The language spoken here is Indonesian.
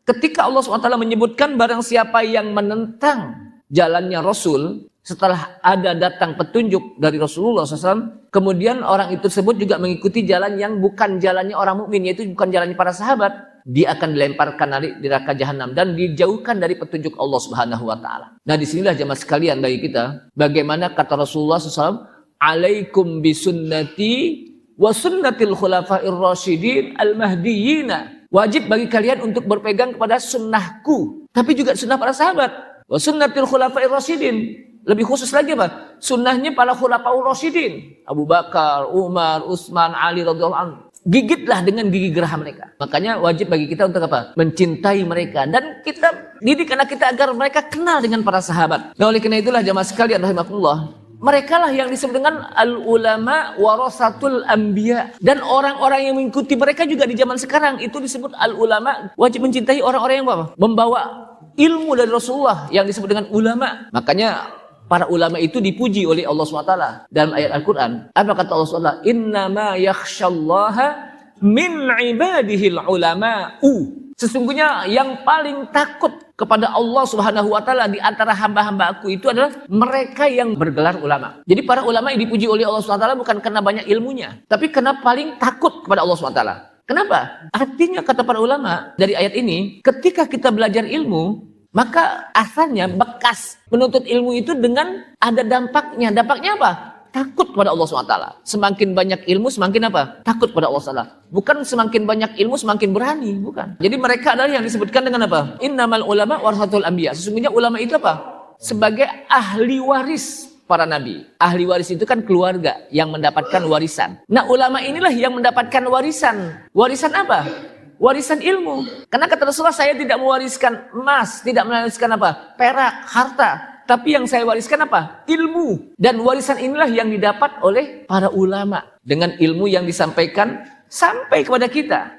Ketika Allah SWT menyebutkan barang siapa yang menentang jalannya Rasul, setelah ada datang petunjuk dari Rasulullah SAW, kemudian orang itu tersebut juga mengikuti jalan yang bukan jalannya orang mukmin, yaitu bukan jalannya para sahabat, dia akan dilemparkan di neraka jahanam dan dijauhkan dari petunjuk Allah Subhanahu wa taala. Nah, disinilah jemaah sekalian bagi kita, bagaimana kata Rasulullah SAW, "Alaikum bisunnati wa sunnatil khulafair rasyidin al-mahdiyyin." Wajib bagi kalian untuk berpegang kepada sunnahku, tapi juga sunnah para sahabat. Wa sunnatil khulafair rasyidin. Lebih khusus lagi apa? Sunnahnya para khulafaur rasyidin. Abu Bakar, Umar, Utsman, Ali radhiyallahu anhu. Gigitlah dengan gigi gerah mereka. Makanya wajib bagi kita untuk apa? Mencintai mereka. Dan kita didik anak kita agar mereka kenal dengan para sahabat. Nah, oleh karena itulah jamaah sekalian rahimakumullah, mereka lah yang disebut dengan al-ulama warasatul anbiya. Dan orang-orang yang mengikuti mereka juga di zaman sekarang itu disebut al-ulama. Wajib mencintai orang-orang yang apa? Membawa ilmu dari Rasulullah yang disebut dengan ulama. Makanya para ulama itu dipuji oleh Allah SWT dalam ayat Al-Quran. Apa kata Allah SWT? Innama yakhshallaha min ibadihil ulama'u. Sesungguhnya yang paling takut kepada Allah Subhanahu wa taala di antara hamba-hamba aku itu adalah mereka yang bergelar ulama. Jadi para ulama yang dipuji oleh Allah Subhanahu wa taala bukan karena banyak ilmunya, tapi karena paling takut kepada Allah Subhanahu wa taala. Kenapa? Artinya kata para ulama dari ayat ini, ketika kita belajar ilmu, maka asalnya bekas menuntut ilmu itu dengan ada dampaknya. Dampaknya apa? Takut kepada Allah SWT. Semakin banyak ilmu, semakin apa? Takut kepada Allah SWT. Bukan semakin banyak ilmu, semakin berani. Bukan. Jadi mereka adalah yang disebutkan dengan apa? Innamal ulama warasatul anbiya. Sesungguhnya ulama itu apa? Sebagai ahli waris para nabi. Ahli waris itu kan keluarga yang mendapatkan warisan. Nah, ulama inilah yang mendapatkan warisan. Warisan apa? Warisan ilmu. Karena kata Rasulullah, saya tidak mewariskan emas, tidak mewariskan apa? Perak, harta. Tapi yang saya wariskan apa? Ilmu. Dan warisan inilah yang didapat oleh para ulama. Dengan ilmu yang disampaikan sampai kepada kita.